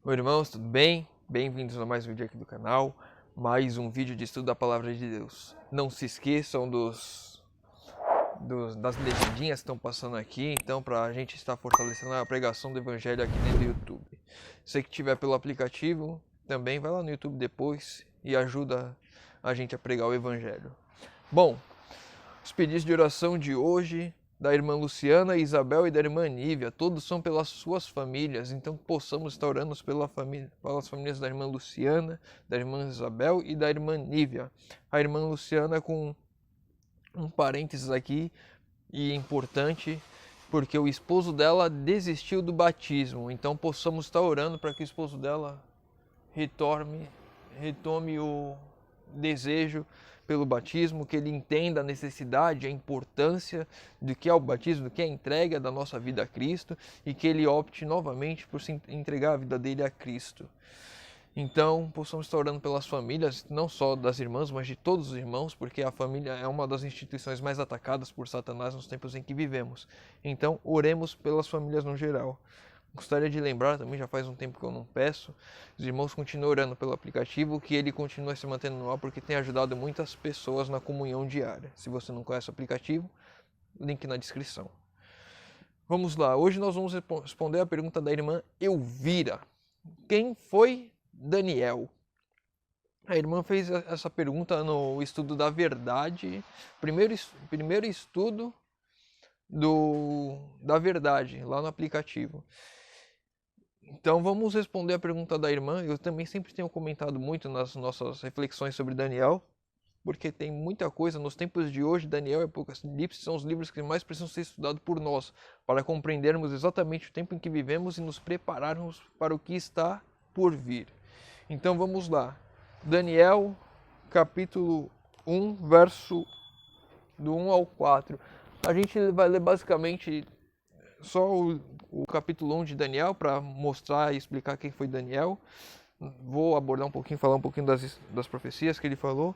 Oi, irmãos, tudo bem? Bem-vindos a mais um vídeo aqui do canal, mais um vídeo de estudo da Palavra de Deus. Não se esqueçam das legendinhas que estão passando aqui, então, para a gente estar fortalecendo a pregação do Evangelho aqui dentro do YouTube. Se que tiver pelo aplicativo, também vai lá no YouTube depois e ajuda a gente a pregar o Evangelho. Bom, os pedidos de oração de hoje, da irmã Luciana, Isabel e da irmã Nívia, todos são pelas suas famílias, então possamos estar orando pelas famílias da irmã Luciana, da irmã Isabel e da irmã Nívia. A irmã Luciana com um parênteses aqui, e importante, porque o esposo dela desistiu do batismo, então possamos estar orando para que o esposo dela retome o desejo pelo batismo, que ele entenda a necessidade, a importância do que é o batismo, do que é a entrega da nossa vida a Cristo e que ele opte novamente por se entregar a vida dele a Cristo. Então, possamos estar orando pelas famílias, não só das irmãs, mas de todos os irmãos, porque a família é uma das instituições mais atacadas por Satanás nos tempos em que vivemos. Então, oremos pelas famílias no geral. Gostaria de lembrar também, já faz um tempo que eu não peço, os irmãos continuam orando pelo aplicativo, que ele continua se mantendo no ar, porque tem ajudado muitas pessoas na comunhão diária. Se você não conhece o aplicativo, link na descrição. Vamos lá, hoje nós vamos responder a pergunta da irmã Elvira. Quem foi Daniel? A irmã fez essa pergunta no estudo da verdade, primeiro estudo da verdade, lá no aplicativo. Então vamos responder a pergunta da irmã. Eu também sempre tenho comentado muito nas nossas reflexões sobre Daniel, porque tem muita coisa. Nos tempos de hoje, Daniel e Apocalipse são os livros que mais precisam ser estudados por nós, para compreendermos exatamente o tempo em que vivemos e nos prepararmos para o que está por vir. Então vamos lá. Daniel, capítulo 1, verso do 1 ao 4. A gente vai ler basicamente só o capítulo 1 de Daniel para mostrar e explicar quem foi Daniel. Vou abordar um pouquinho, falar um pouquinho das profecias que ele falou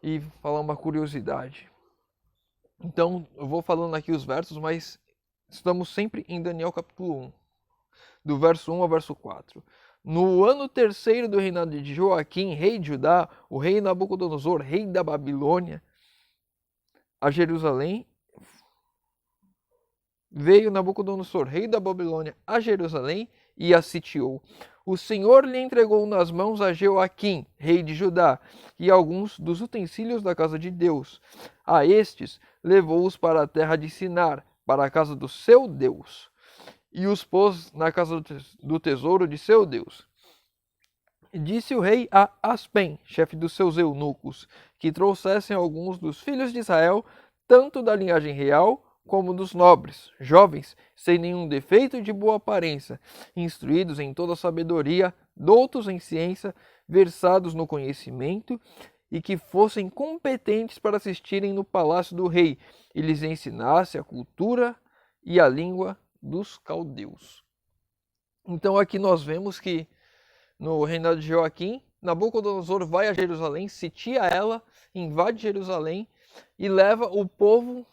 e falar uma curiosidade. Então, eu vou falando aqui os versos, mas estamos sempre em Daniel capítulo 1, do verso 1 ao verso 4. No ano terceiro do reinado de Joaquim, rei de Judá, o rei Nabucodonosor, rei da Babilônia, a Jerusalém, veio Nabucodonosor, rei da Babilônia, a Jerusalém e a sitiou. O Senhor lhe entregou nas mãos a Joaquim, rei de Judá, e alguns dos utensílios da casa de Deus. A estes levou-os para a terra de Sinar, para a casa do seu Deus, e os pôs na casa do tesouro de seu Deus. Disse o rei a Aspem, chefe dos seus eunucos, que trouxessem alguns dos filhos de Israel, tanto da linhagem real como dos nobres, jovens, sem nenhum defeito e de boa aparência, instruídos em toda a sabedoria, doutos em ciência, versados no conhecimento, e que fossem competentes para assistirem no palácio do rei, e lhes ensinasse a cultura e a língua dos caldeus. Então aqui nós vemos que no reinado de Joaquim, Nabucodonosor vai a Jerusalém, sitia ela, invade Jerusalém e leva o povo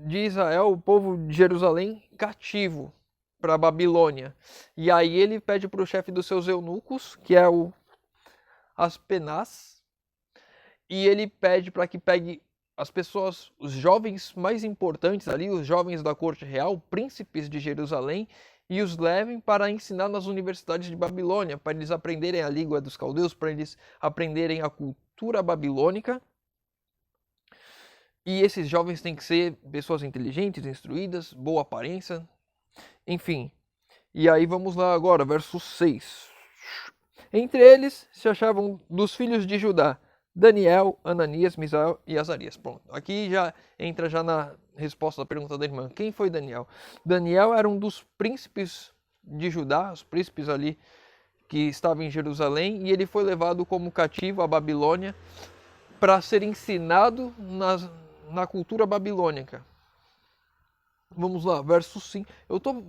de Israel, o povo de Jerusalém, cativo para a Babilônia. E aí ele pede para o chefe dos seus eunucos, que é o Aspenaz, e ele pede para que pegue as pessoas, os jovens mais importantes ali, os jovens da corte real, príncipes de Jerusalém, e os levem para ensinar nas universidades de Babilônia, para eles aprenderem a língua dos caldeus, para eles aprenderem a cultura babilônica. E esses jovens têm que ser pessoas inteligentes, instruídas, boa aparência, enfim. E aí vamos lá agora, verso 6. Entre eles se achavam dos filhos de Judá, Daniel, Ananias, Misael e Azarias. Pronto, aqui já entra já na resposta da pergunta da irmã. Quem foi Daniel? Daniel era um dos príncipes de Judá, os príncipes ali que estavam em Jerusalém, e ele foi levado como cativo à Babilônia para ser ensinado na cultura babilônica. Vamos lá, verso 5. Eu estou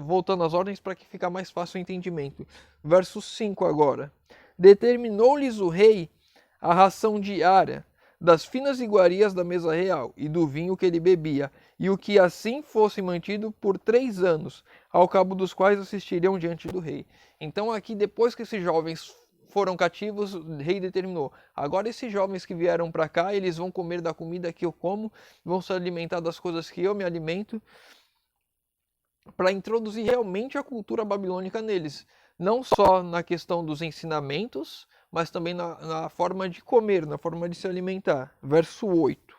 voltando às ordens para que fique mais fácil o entendimento. Verso 5 agora. Determinou-lhes o rei a ração diária das finas iguarias da mesa real e do vinho que ele bebia, e o que assim fosse mantido por 3 anos, ao cabo dos quais assistiriam diante do rei. Então aqui, depois que esses jovens foram cativos, o rei determinou: agora esses jovens que vieram para cá, eles vão comer da comida que eu como, vão se alimentar das coisas que eu me alimento, para introduzir realmente a cultura babilônica neles. Não só na questão dos ensinamentos, mas também na forma de comer, na forma de se alimentar. Verso 8.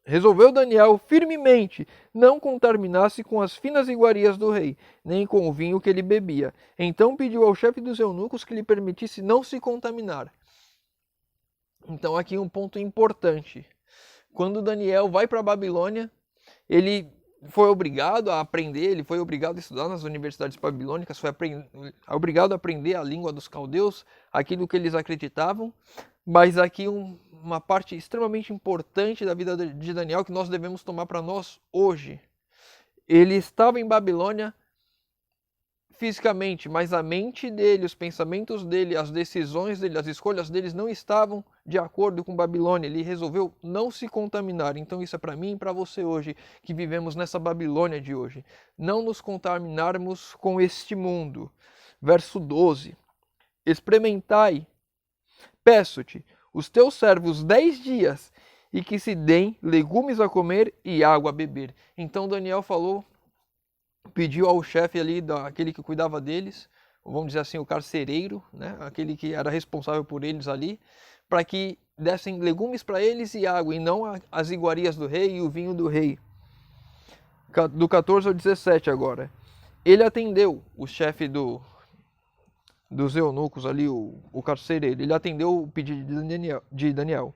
Resolveu Daniel firmemente não contaminar-se com as finas iguarias do rei, nem com o vinho que ele bebia. Então pediu ao chefe dos eunucos que lhe permitisse não se contaminar. Então aqui um ponto importante. Quando Daniel vai para a Babilônia, ele foi obrigado a aprender, ele foi obrigado a estudar nas universidades babilônicas, foi obrigado a aprender a língua dos caldeus, aquilo que eles acreditavam, mas aqui uma parte extremamente importante da vida de Daniel que nós devemos tomar para nós hoje. Ele estava em Babilônia fisicamente, mas a mente dele, os pensamentos dele, as decisões dele, as escolhas deles não estavam de acordo com Babilônia. Ele resolveu não se contaminar. Então isso é para mim e para você hoje, que vivemos nessa Babilônia de hoje. Não nos contaminarmos com este mundo. Verso 12. Experimentai, peço-te, os teus servos 10 dias, e que se deem legumes a comer e água a beber. Então Daniel pediu ao chefe ali, aquele que cuidava deles, vamos dizer assim, o carcereiro, né? Aquele que era responsável por eles ali, para que dessem legumes para eles e água, e não as iguarias do rei e o vinho do rei. Do 14 ao 17 agora. Ele atendeu, o chefe dos eunucos ali, o carcereiro, ele atendeu o pedido de Daniel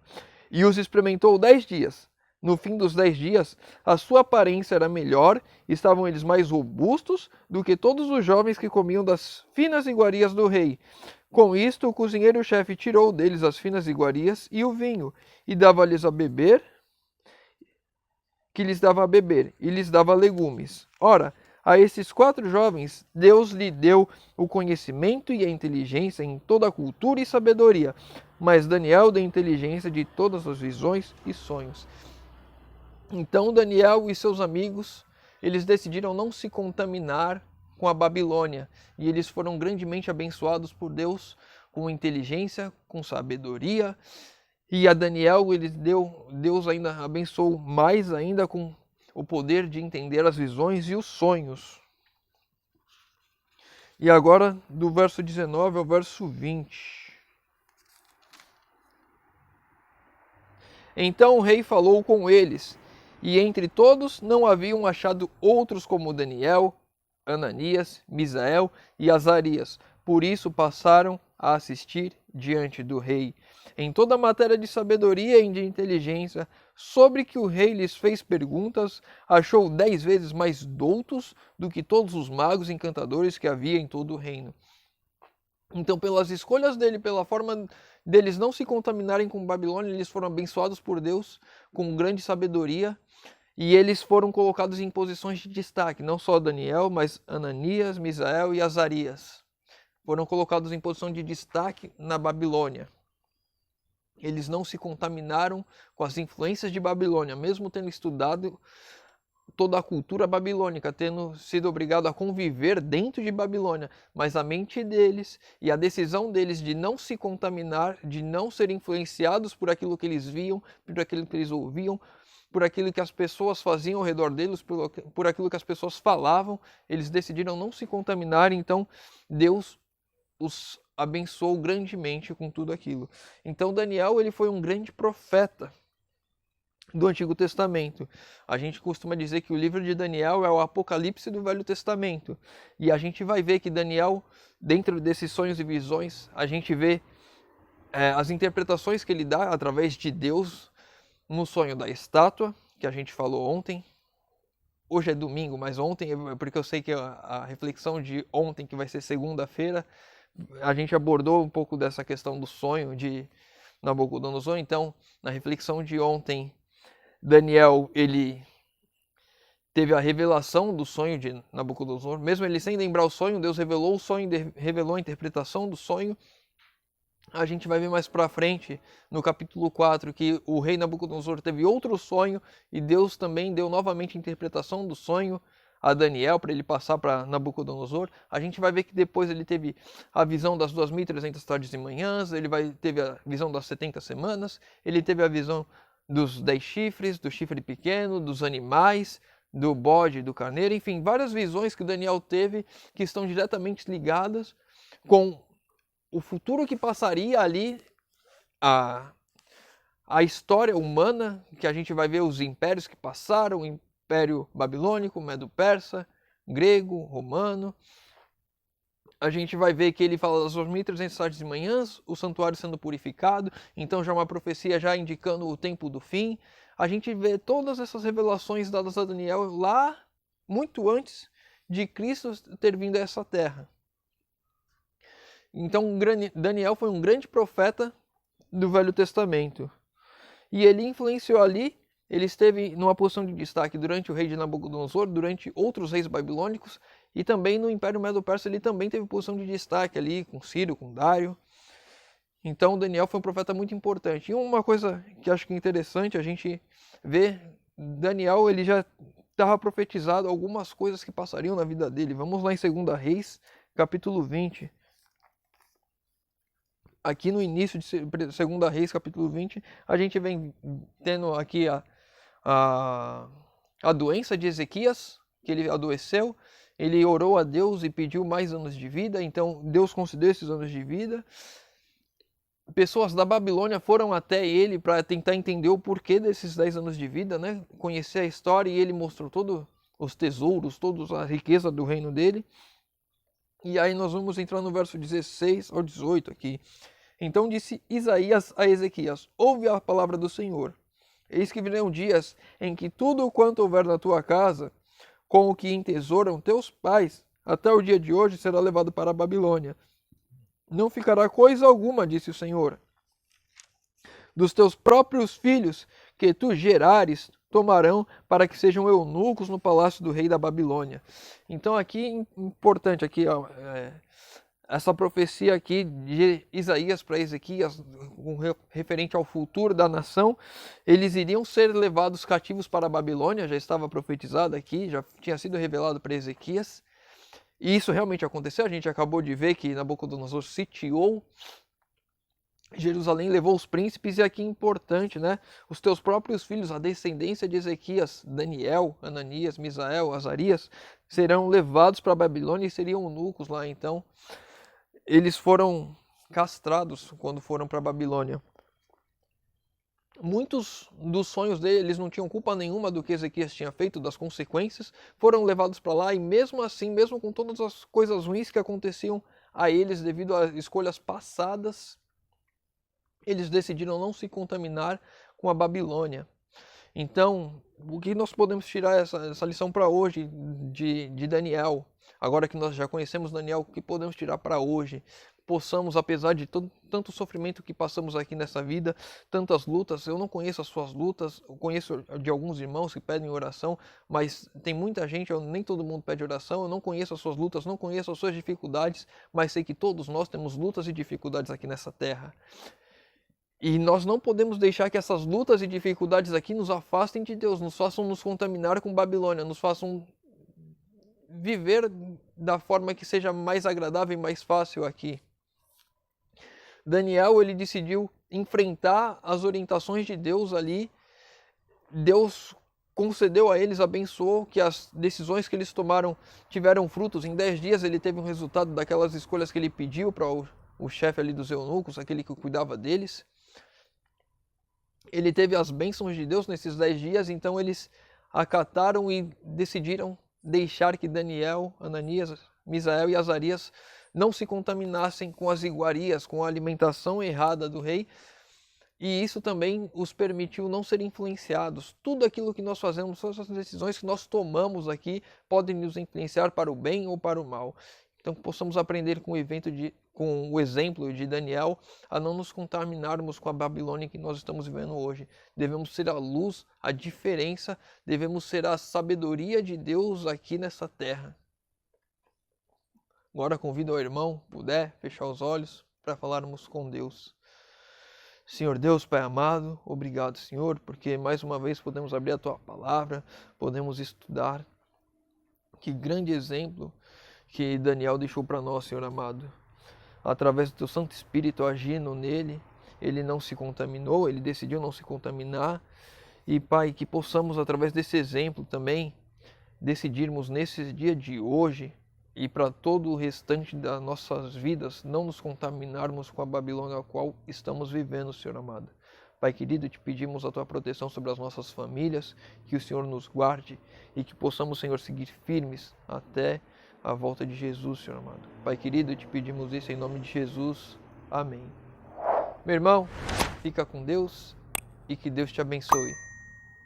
e os experimentou 10 dias. No fim dos 10 dias, a sua aparência era melhor, estavam eles mais robustos do que todos os jovens que comiam das finas iguarias do rei. Com isto, o cozinheiro-chefe tirou deles as finas iguarias e o vinho, e dava-lhes a beber, e lhes dava legumes. Ora, a esses 4 jovens, Deus lhe deu o conhecimento e a inteligência em toda a cultura e sabedoria, mas Daniel deu inteligência de todas as visões e sonhos. Então Daniel e seus amigos, eles decidiram não se contaminar com a Babilônia, e eles foram grandemente abençoados por Deus com inteligência, com sabedoria, e a Daniel Deus ainda abençoou mais ainda com o poder de entender as visões e os sonhos. E agora, do verso 19 ao verso 20. Então o rei falou com eles, e entre todos não haviam achado outros como Daniel, Ananias, Misael e Azarias. Por isso passaram a assistir diante do rei. Em toda a matéria de sabedoria e de inteligência, sobre que o rei lhes fez perguntas, achou 10 vezes mais doutos do que todos os magos e encantadores que havia em todo o reino. Então, pelas escolhas dele, pela forma deles não se contaminarem com Babilônia, eles foram abençoados por Deus com grande sabedoria, e eles foram colocados em posições de destaque, não só Daniel, mas Ananias, Misael e Azarias. Foram colocados em posição de destaque na Babilônia. Eles não se contaminaram com as influências de Babilônia, mesmo tendo estudado toda a cultura babilônica, tendo sido obrigado a conviver dentro de Babilônia, mas a mente deles e a decisão deles de não se contaminar, de não ser influenciados por aquilo que eles viam, por aquilo que eles ouviam, por aquilo que as pessoas faziam ao redor deles, por aquilo que as pessoas falavam, eles decidiram não se contaminar, então Deus os abençoou grandemente com tudo aquilo. Então Daniel, ele foi um grande profeta do Antigo Testamento. A gente costuma dizer que o livro de Daniel é o Apocalipse do Velho Testamento. E a gente vai ver que Daniel, dentro desses sonhos e visões, a gente vê as interpretações que ele dá através de Deus no sonho da estátua, que a gente falou ontem. Hoje é domingo, mas ontem, porque eu sei que a reflexão de ontem, que vai ser segunda-feira, a gente abordou um pouco dessa questão do sonho de Nabucodonosor. Então, na reflexão de ontem, Daniel, ele teve a revelação do sonho de Nabucodonosor. Mesmo ele sem lembrar o sonho, Deus revelou o sonho, revelou a interpretação do sonho A gente vai ver mais para frente, no capítulo 4, que o rei Nabucodonosor teve outro sonho e Deus também deu novamente a interpretação do sonho a Daniel para ele passar para Nabucodonosor. A gente vai ver que depois ele teve a visão das 2.300 tardes e manhãs, teve a visão das 70 semanas, ele teve a visão dos 10 chifres, do chifre pequeno, dos animais, do bode, do carneiro, enfim, várias visões que Daniel teve que estão diretamente ligadas com o futuro que passaria ali, a história humana, que a gente vai ver os impérios que passaram, o Império Babilônico, Medo-Persa, Grego, Romano. A gente vai ver que ele fala das 2.300 tardes e manhãs, o santuário sendo purificado, então já uma profecia já indicando o tempo do fim. A gente vê todas essas revelações dadas a Daniel lá, muito antes de Cristo ter vindo a essa terra. Então Daniel foi um grande profeta do Velho Testamento. E ele influenciou ali, ele esteve numa posição de destaque durante o rei de Nabucodonosor, durante outros reis babilônicos, e também no Império Medo-Persa ele também teve posição de destaque ali, com Ciro, com Dário. Então Daniel foi um profeta muito importante. E uma coisa que acho que é interessante a gente ver, Daniel ele já estava profetizado algumas coisas que passariam na vida dele. Vamos lá em 2 Reis, capítulo 20. Aqui no início de 2 Reis, capítulo 20, a gente vem tendo aqui a doença de Ezequias, que ele adoeceu, ele orou a Deus e pediu mais anos de vida, então Deus concedeu esses anos de vida. Pessoas da Babilônia foram até ele para tentar entender o porquê desses 10 anos de vida, né? Conhecer a história, e ele mostrou todos os tesouros, toda a riqueza do reino dele. E aí nós vamos entrar no verso 16 ao 18 aqui. Então disse Isaías a Ezequias: ouve a palavra do Senhor. Eis que virão dias em que tudo quanto houver na tua casa, com o que entesouram teus pais, até o dia de hoje será levado para a Babilônia. Não ficará coisa alguma, disse o Senhor. Dos teus próprios filhos que tu gerares, tomarão para que sejam eunucos no palácio do rei da Babilônia. Então aqui, importante aqui, essa profecia aqui de Isaías para Ezequias, referente ao futuro da nação, eles iriam ser levados cativos para a Babilônia, já estava profetizado aqui, já tinha sido revelado para Ezequias, e isso realmente aconteceu. A gente acabou de ver que Nabucodonosor sitiou Jerusalém, levou os príncipes, e aqui é importante, né? Os teus próprios filhos, a descendência de Ezequias, Daniel, Ananias, Misael, Azarias, serão levados para a Babilônia e seriam eunucos lá, então eles foram castrados quando foram para a Babilônia. Muitos dos sonhos deles não tinham culpa nenhuma do que Ezequias tinha feito, das consequências, foram levados para lá, e mesmo assim, mesmo com todas as coisas ruins que aconteciam a eles devido a escolhas passadas, eles decidiram não se contaminar com a Babilônia. Então, o que nós podemos tirar essa lição para hoje de Daniel? Agora que nós já conhecemos Daniel, o que podemos tirar para hoje? Possamos, apesar de tanto sofrimento que passamos aqui nessa vida, tantas lutas, eu não conheço as suas lutas, eu conheço de alguns irmãos que pedem oração, mas tem muita gente, nem todo mundo pede oração, eu não conheço as suas lutas, não conheço as suas dificuldades, mas sei que todos nós temos lutas e dificuldades aqui nessa terra. E nós não podemos deixar que essas lutas e dificuldades aqui nos afastem de Deus, nos façam nos contaminar com Babilônia, nos façam viver da forma que seja mais agradável e mais fácil aqui. Daniel, ele decidiu enfrentar as orientações de Deus ali. Deus concedeu a eles, abençoou, que as decisões que eles tomaram tiveram frutos. Em 10 dias ele teve um resultado daquelas escolhas que ele pediu para o chefe ali dos eunucos, aquele que cuidava deles. Ele teve as bênçãos de Deus nesses 10 dias, então eles acataram e decidiram deixar que Daniel, Ananias, Misael e Azarias não se contaminassem com as iguarias, com a alimentação errada do rei, e isso também os permitiu não ser influenciados. Tudo aquilo que nós fazemos, todas as decisões que nós tomamos aqui, podem nos influenciar para o bem ou para o mal. Então, que possamos aprender com o exemplo de Daniel, a não nos contaminarmos com a Babilônia que nós estamos vivendo hoje. Devemos ser a luz, a diferença, devemos ser a sabedoria de Deus aqui nessa terra. Agora convido ao irmão, puder, fechar os olhos. para falarmos com Deus. Senhor Deus, Pai amado, obrigado, Senhor, porque mais uma vez podemos abrir a Tua palavra, podemos estudar. Que grande exemplo que Daniel deixou para nós, Senhor amado. Através do Teu Santo Espírito agindo nele, ele não se contaminou, ele decidiu não se contaminar. E, Pai, que possamos, através desse exemplo também, decidirmos nesse dia de hoje e para todo o restante das nossas vidas, não nos contaminarmos com a Babilônia a qual estamos vivendo, Senhor amado. Pai querido, te pedimos a Tua proteção sobre as nossas famílias, que o Senhor nos guarde e que possamos, Senhor, seguir firmes até a volta de Jesus, Senhor amado. Pai querido, te pedimos isso em nome de Jesus. Amém. Meu irmão, fica com Deus e que Deus te abençoe.